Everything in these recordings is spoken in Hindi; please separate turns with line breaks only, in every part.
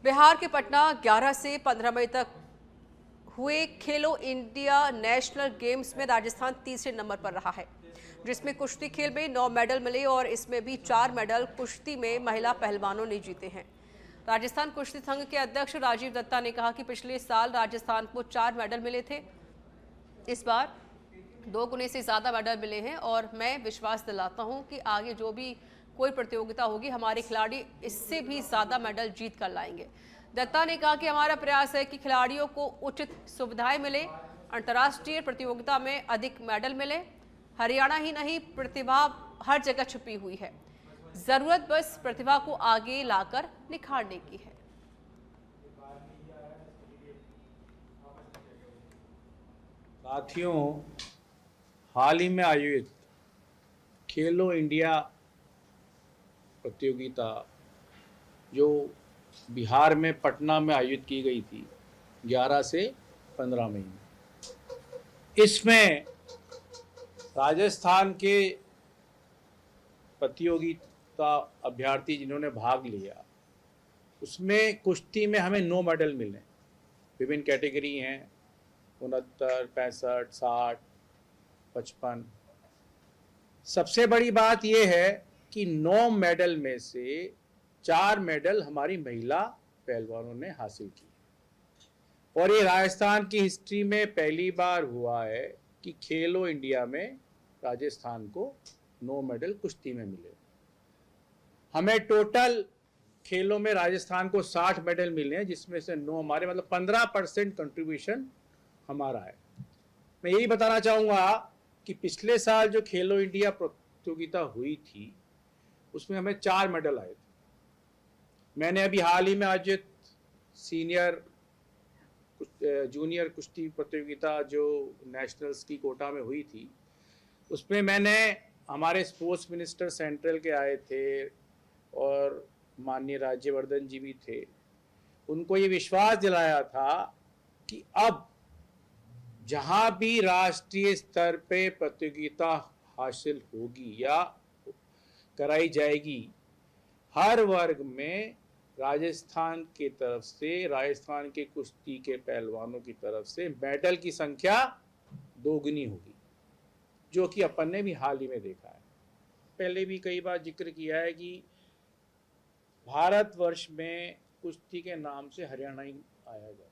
बिहार के पटना 11 से 15 मई तक हुए खेलो इंडिया नेशनल गेम्स में राजस्थान तीसरे नंबर पर रहा है, जिसमें कुश्ती खेल में 9 मेडल मिले और इसमें भी 4 मेडल कुश्ती में महिला पहलवानों ने जीते हैं। राजस्थान कुश्ती संघ के अध्यक्ष राजीव दत्ता ने कहा कि पिछले साल राजस्थान को 4 मेडल मिले थे, इस बार 2 गुने से ज़्यादा मेडल मिले हैं और मैं विश्वास दिलाता हूं कि आगे जो भी कोई प्रतियोगिता होगी हमारे खिलाड़ी इससे भी ज़्यादा मेडल जीत कर लाएंगे। दत्ता ने कहा कि हमारा प्रयास है कि खिलाड़ियों को उचित सुविधाएं मिले, अंतर्राष्ट्रीय प्रतियोगिता में अधिक मेडल मिले। हरियाणा ही नहीं, प्रतिभा हर जगह छुपी हुई है, ज़रूरत बस प्रतिभा को आगे लाकर निखारने की है।
साथियों, हाल ही में आयोजित खेलो इंडिया प्रतियोगिता जो बिहार में पटना में आयोजित की गई थी 11 से 15 मई में, इसमें राजस्थान के प्रतियोगिता अभ्यर्थी जिन्होंने भाग लिया, उसमें कुश्ती में हमें 9 मेडल मिले। विभिन्न कैटेगरी हैं, 69, 65, 60, 55। सबसे बड़ी बात यह है कि 9 मेडल में से 4 मेडल हमारी महिला पहलवानों ने हासिल की और ये राजस्थान की हिस्ट्री में पहली बार हुआ है कि खेलो इंडिया में राजस्थान को 9 मेडल कुश्ती में मिले। हमें टोटल खेलों में राजस्थान को 60 मेडल मिले हैं, जिसमें से 9 हमारे, मतलब 15% कंट्रीब्यूशन हमारा है। मैं यही बताना चाहूँगा कि पिछले साल जो खेलो इंडिया प्रतियोगिता हुई थी उसमें हमें 4 मेडल आए थे। मैंने अभी हाल ही में आयोजित जूनियर कुश्ती प्रतियोगिता जो नेशनल्स की कोटा में हुई थी, उसमें मैंने, हमारे स्पोर्ट्स मिनिस्टर सेंट्रल के आए थे और माननीय राज्यवर्धन जी भी थे, उनको ये विश्वास दिलाया था कि अब जहां भी राष्ट्रीय स्तर पे प्रतियोगिता हासिल होगी या कराई जाएगी, हर वर्ग में राजस्थान की तरफ से, राजस्थान के कुश्ती के पहलवानों की तरफ से मेडल की संख्या 2 गुनी होगी, जो कि अपन ने भी हाल ही में देखा है। पहले भी कई बार जिक्र किया है कि भारतवर्ष में कुश्ती के नाम से हरियाणा ही आया जाता है,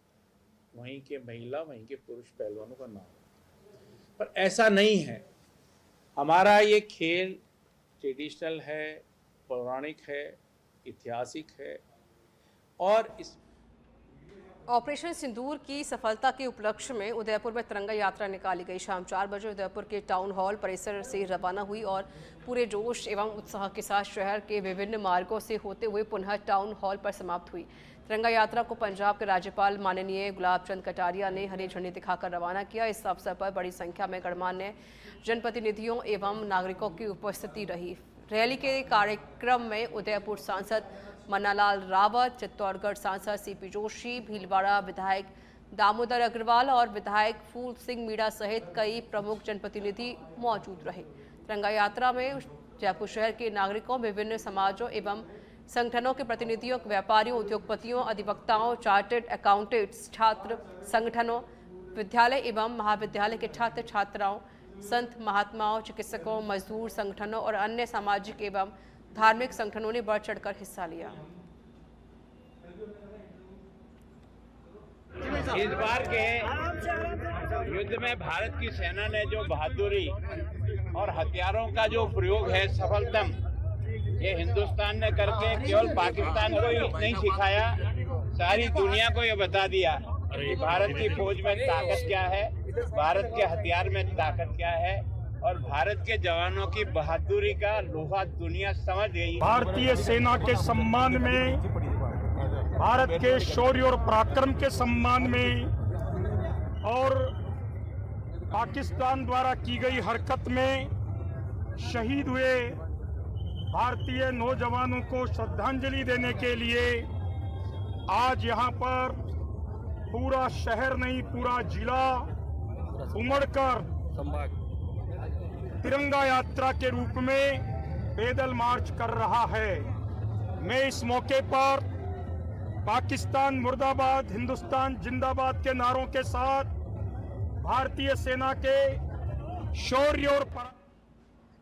वहीं के महिला, वहीं के पुरुष पहलवानों का नाम, पर ऐसा नहीं है। हमारा ये खेल ट्रेडिशनल है, पौराणिक है, ऐतिहासिक है और इस
ऑपरेशन सिंदूर की सफलता के उपलक्ष्य में उदयपुर में तिरंगा यात्रा निकाली गई। शाम 4 बजे उदयपुर के टाउन हॉल परिसर से रवाना हुई और पूरे जोश एवं उत्साह के साथ शहर के विभिन्न मार्गों से होते हुए पुनः टाउन हॉल पर समाप्त हुई। तिरंगा यात्रा को पंजाब के राज्यपाल माननीय गुलाब चंद कटारिया ने हरी झंडी दिखाकर रवाना किया। इस अवसर पर बड़ी संख्या में गणमान्य जनप्रतिनिधियों एवं नागरिकों की उपस्थिति रही। रैली के कार्यक्रम में उदयपुर सांसद मन्नालाल रावत, चित्तौड़गढ़ सांसद सीपी जोशी, भीलवाड़ा विधायक दामोदर अग्रवाल और विधायक फूल सिंह मीणा सहित कई प्रमुख जनप्रतिनिधि मौजूद रहे। तिरंगा यात्रा में जयपुर शहर के नागरिकों, विभिन्न समाजों एवं संगठनों के प्रतिनिधियों, व्यापारियों, उद्योगपतियों, अधिवक्ताओं, चार्टर्ड अकाउंटेंट्स, छात्र संगठनों, विद्यालय एवं महाविद्यालय के छात्र छात्राओं, संत महात्माओं, चिकित्सकों, मजदूर संगठनों और अन्य सामाजिक एवं धार्मिक संगठनों ने बढ़ चढ़कर हिस्सा लिया।
इस बार के युद्ध में भारत की सेना ने जो बहादुरी और हथियारों का जो प्रयोग है सफलतम, ये हिंदुस्तान ने करके केवल पाकिस्तान को ही नहीं सिखाया, सारी दुनिया को ये बता दिया कि भारत की फौज में ताकत क्या है, भारत के हथियार में ताकत क्या है और भारत के जवानों की बहादुरी का लोहा दुनिया समझ गई।
भारतीय सेना के सम्मान में, भारत के शौर्य और पराक्रम के सम्मान में और पाकिस्तान द्वारा की गई हरकत में शहीद हुए भारतीय नौजवानों को श्रद्धांजलि देने के लिए आज यहाँ पर पूरा शहर नहीं, पूरा जिला उमड़कर तिरंगा यात्रा के रूप में पैदल मार्च कर रहा है। मैं इस मौके पर पाकिस्तान मुर्दाबाद, हिंदुस्तान जिंदाबाद के नारों के साथ भारतीय सेना के शौर्य और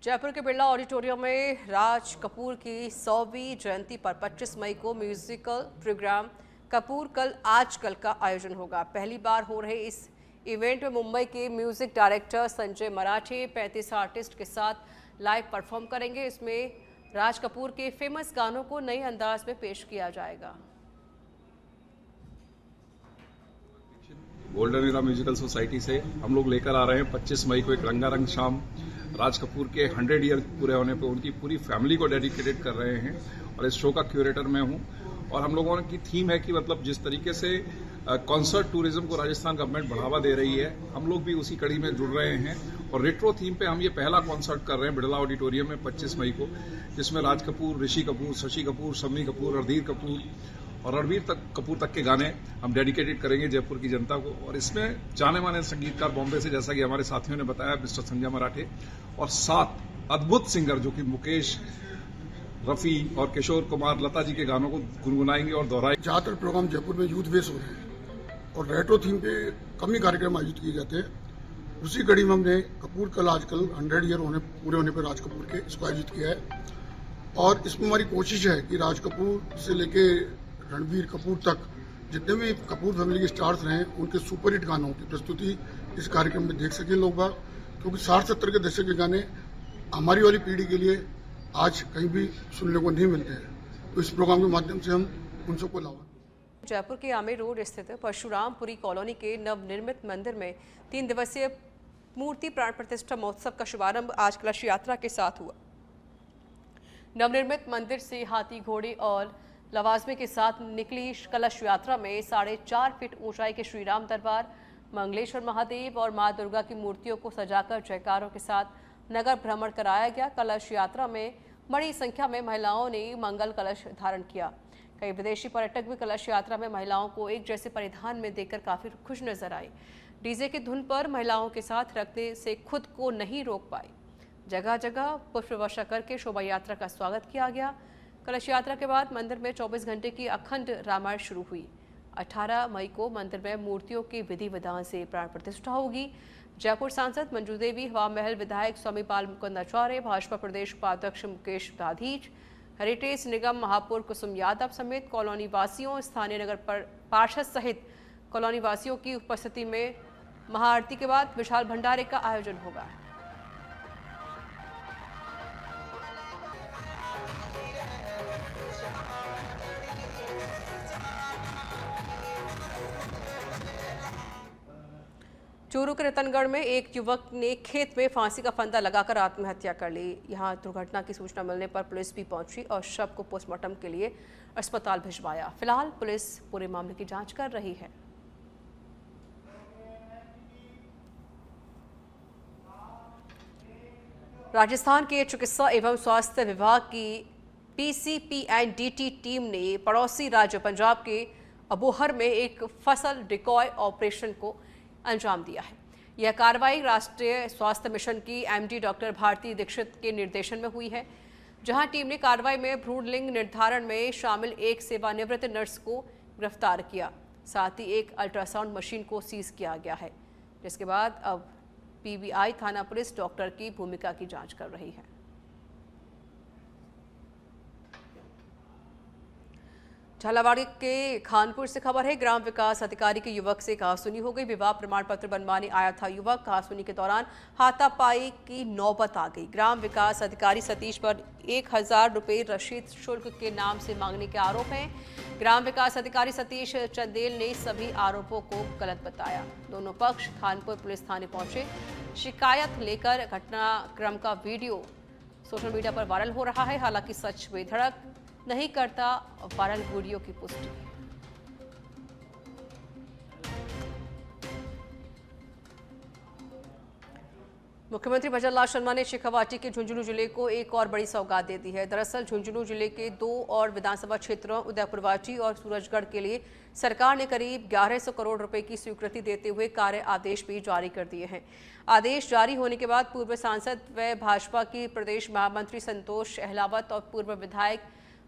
जयपुर के बिरला ऑडिटोरियम में राज कपूर की 100वीं जयंती पर 25 मई को म्यूजिकल प्रोग्राम कपूर कल आजकल का आयोजन होगा। पहली बार हो रहे इस इवेंट में मुंबई के म्यूजिक डायरेक्टर संजय मराठे 35 आर्टिस्ट के साथ लाइव परफॉर्म करेंगे। इसमें राज कपूर के फेमस गानों को नए अंदाज में पेश किया जाएगा।
गोल्डन एरा म्यूजिकल सोसाइटी से हम लोग लेकर आ रहे हैं 25 मई को एक रंगारंग शाम। राज कपूर के 100 ईयर पूरे होने पे उनकी पूरी फैमिली को डेडिकेटेड कर रहे हैं और इस शो का क्यूरेटर मैं हूं। और हम लोगों की थीम है कि मतलब जिस तरीके से कॉन्सर्ट टूरिज्म को राजस्थान गवर्नमेंट बढ़ावा दे रही है, हम लोग भी उसी कड़ी में जुड़ रहे हैं। और रेट्रो थीम पे हम ये पहला कॉन्सर्ट कर रहे हैं बिरला ऑडिटोरियम में 25 मई को, जिसमें राज कपूर, ऋषि कपूर, शशि कपूर, शम्मी कपूर, रणधीर कपूर और रणबीर कपूर तक के गाने हम डेडिकेटेड करेंगे जयपुर की जनता को। और इसमें जाने माने संगीतकार बॉम्बे से, जैसा कि हमारे साथियों ने बताया, मिस्टर संजय मराठे, और 7 अद्भुत सिंगर जो कि मुकेश, रफी और किशोर कुमार, लता जी के गानों को गुनगुनाएंगे और दोहराएंगे।
ज्यादातर प्रोग्राम जयपुर में यूथ बेस हो रहे हैं और रेट्रो थीम पे कम ही कार्यक्रम आयोजित किए जाते हैं। उसी कड़ी में हमने कपूर कल आजकल 100 ईयर पूरे होने पर राज कपूर के इसको आयोजित किया है। और इसमें हमारी कोशिश है कि राज कपूर से लेके रणबीर कपूर तक जितने भी कपूर फैमिली के स्टार्स रहे उनके सुपरहिट गानों की प्रस्तुति इस कार्यक्रम में देख सके लोग बाग, क्योंकि 60-70 के दशक के गाने हमारी वाली पीढ़ी के लिए आज कहीं भी सुनने को नहीं मिलते हैं। तो इस प्रोग्राम के माध्यम से हम उन सबको लावा।
जयपुर के आमेर रोड स्थित परशुरामपुरी कॉलोनी के नवनिर्मित मंदिर में 3 दिवसीय मूर्ति प्राण प्रतिष्ठा महोत्सव का शुभारंभ आज कलश यात्रा के साथ हुआ। नवनिर्मित मंदिर से हाथी, घोड़े और लवाजमे के साथ निकली कलश यात्रा में 4.5 फीट ऊंचाई के श्रीराम दरबार, मंगलेश्वर महादेव और मां दुर्गा की मूर्तियों को सजाकर जयकारों के साथ नगर भ्रमण कराया गया। कलश यात्रा में बड़ी संख्या में महिलाओं ने मंगल कलश धारण किया। कई विदेशी पर्यटक भी कलश यात्रा में महिलाओं को एक जैसे परिधान में देखकर काफी खुश नजर आए। डीजे की धुन पर महिलाओं के साथ रखने से खुद को नहीं रोक पाई। जगह जगह पुष्प वर्षा करके शोभा यात्रा का स्वागत किया गया। कलश यात्रा के बाद मंदिर में 24 घंटे की अखंड रामायण शुरू हुई। 18 मई को मंदिर में मूर्तियों की विधि विधान से प्राण प्रतिष्ठा होगी। जयपुर सांसद मंजू देवी, हवा महल विधायक स्वामी पाल मुकुंदाचार्य, भाजपा प्रदेश उपाध्यक्ष मुकेश दाधीच, हेरिटेज निगम महापौर कुसुम यादव समेत कॉलोनी वासियों, स्थानीय नगर पार्षद सहित कॉलोनी वासियों की उपस्थिति में महाआरती के बाद विशाल भंडारे का आयोजन होगा। चूरू के रतनगढ़ में एक युवक ने खेत में फांसी का फंदा लगाकर आत्महत्या कर ली। यहां दुर्घटना की सूचना मिलने पर पुलिस भी पहुंची और शव को पोस्टमार्टम के लिए अस्पताल भिजवाया। फिलहाल पुलिस पूरे मामले की जांच कर रही है। राजस्थान के चिकित्सा एवं स्वास्थ्य विभाग की PCPNDT टीम ने पड़ोसी राज्य पंजाब के अबोहर में एक फसल डिकॉय ऑपरेशन को अंजाम दिया है। यह कार्रवाई राष्ट्रीय स्वास्थ्य मिशन की MD डॉक्टर भारती दीक्षित के निर्देशन में हुई है, जहां टीम ने कार्रवाई में भ्रूण लिंग निर्धारण में शामिल एक सेवानिवृत्त नर्स को गिरफ्तार किया। साथ ही एक अल्ट्रासाउंड मशीन को सीज किया गया है, जिसके बाद अब PBI थाना पुलिस डॉक्टर की भूमिका की जांच कर रही है। झालावाड़ के खानपुर से खबर है। ग्राम विकास अधिकारी के युवक से कहासुनी हो गई। विवाह प्रमाण पत्र बनवाने आया था युवक। कहासुनी के दौरान हाथापाई की नौबत आ गई। ग्राम विकास अधिकारी सतीश पर 1000 रुपये रसीद शुल्क के नाम से मांगने के आरोप हैं। ग्राम विकास अधिकारी सतीश चंदेल ने सभी आरोपों को गलत बताया। दोनों पक्ष खानपुर पुलिस थाने पहुंचे। शिकायत लेकर घटनाक्रम का वीडियो सोशल मीडिया पर वायरल हो रहा है। हालांकि सच बेधड़क नहीं करता वायरल वीडियो की पुष्टि। मुख्यमंत्री भजन लाल शर्मा ने शेखावाटी के झुंझुनू जिले को एक और बड़ी सौगात दे दी है। दरअसल झुंझुनू जिले के 2 और विधानसभा क्षेत्रों उदयपुरवाटी और सूरजगढ़ के लिए सरकार ने करीब 1100 करोड़ रुपए की स्वीकृति देते हुए कार्य आदेश भी जारी कर दिए हैं। आदेश जारी होने के बाद पूर्व सांसद व भाजपा की प्रदेश महामंत्री संतोष अहलावत और पूर्व विधायक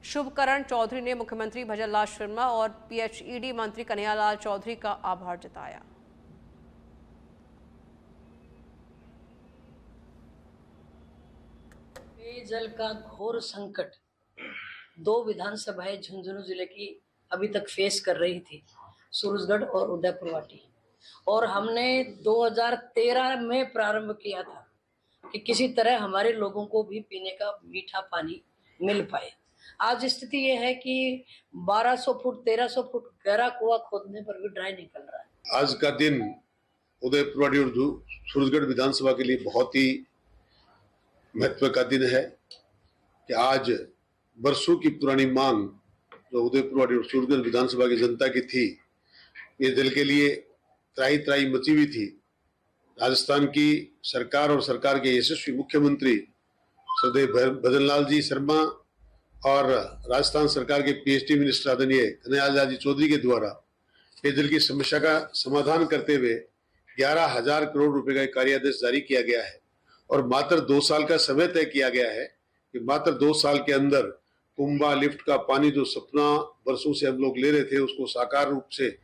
शुभकरण चौधरी ने मुख्यमंत्री भजनलाल शर्मा और पीएचईडी मंत्री कन्हैयालाल चौधरी का आभार जताया।
पेयजल का घोर संकट 2 विधानसभाएं झुंझुनू जिले की अभी तक फेस कर रही थी, सूरजगढ़ और उदयपुर वाटी। और हमने 2013 में प्रारंभ किया था कि किसी तरह हमारे लोगों को भी पीने का मीठा पानी मिल पाए। आज स्थिति ये है कि 1200 फुट 1300 फुट गहरा कुआं खोदने पर भी ड्राई निकल रहा है।
आज का दिन उदयपुर वाटी और सूरजगढ़ विधानसभा के लिए बहुत ही महत्व का दिन है कि आज वर्षों की पुरानी मांग जो उदयपुर वाटी और सूरजगढ़ विधानसभा की जनता की थी, ये जल के लिए त्राही त्राही मची हुई थी। राजस्थान की सरकार और सरकार के यशस्वी मुख्यमंत्री श्रद्धेय भजनलाल जी शर्मा और राजस्थान सरकार के पीएचडी मिनिस्टर आदरणीय कन्हैयालाल जी चौधरी के द्वारा पेयजल की समस्या का समाधान करते हुए 11,000 करोड़ रुपए का एक कार्यादेश जारी किया गया है और मात्र 2 साल का समय तय किया गया है कि मात्र 2 साल के अंदर कुंभा लिफ्ट का पानी जो सपना वर्षों से हम लोग ले रहे थे उसको साकार रूप से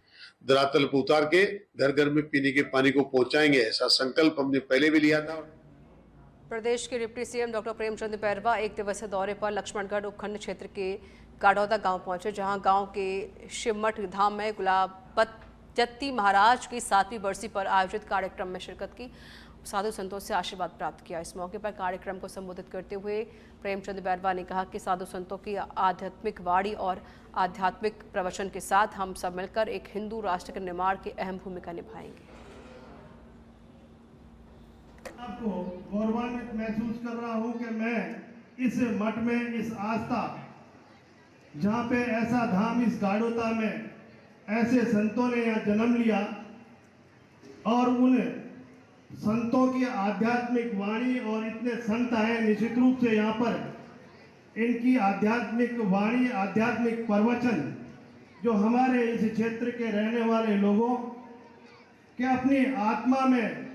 धरातल पर उतार के घर घर में पीने के पानी को पहुंचाएंगे। ऐसा संकल्प हमने पहले भी लिया था।
प्रदेश के deputy CM doctor Premchand Bairwa 1 दिवसीय दौरे पर लक्ष्मणगढ़ उपखंड क्षेत्र के गाड़ौदा गांव पहुंचे, जहां गांव के शिवमठ धाम में गुलाबजत्ती महाराज की 7वीं बरसी पर आयोजित कार्यक्रम में शिरकत की, साधु संतों से आशीर्वाद प्राप्त किया। इस मौके पर कार्यक्रम को संबोधित करते हुए प्रेमचंद बैरवा ने कहा कि साधु संतों की आध्यात्मिक वाणी और आध्यात्मिक प्रवचन के साथ हम सब मिलकर एक हिंदू राष्ट्र के निर्माण की अहम भूमिका निभाएंगे।
आपको गौरवान्वित महसूस कर रहा हूं कि मैं इस मठ में, इस आस्था जहां पे ऐसा धाम, इस गाड़ौदा में ऐसे संतों ने यहाँ जन्म लिया और उन संतों की आध्यात्मिक वाणी और इतने संत आए, निश्चित रूप से यहाँ पर इनकी आध्यात्मिक वाणी, आध्यात्मिक प्रवचन जो हमारे इस क्षेत्र के रहने वाले लोगों के अपनी आत्मा में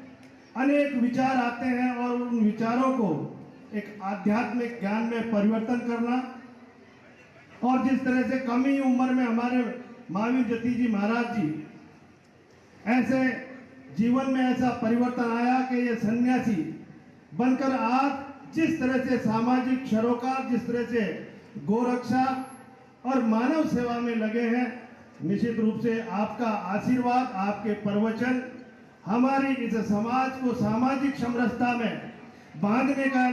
अनेक विचार आते हैं और उन विचारों को एक आध्यात्मिक ज्ञान में परिवर्तन करना, और जिस तरह से कम ही उम्र में हमारे महावीर जती जी महाराज जी ऐसे जीवन में ऐसा परिवर्तन आया कि ये सन्यासी बनकर आज जिस तरह से सामाजिक सरोकार, जिस तरह से गोरक्षा और मानव सेवा में लगे हैं, निश्चित रूप से आपका आशीर्वाद, आपके प्रवचन हमारी इस समाज को सामाजिक समरसता में बांधने का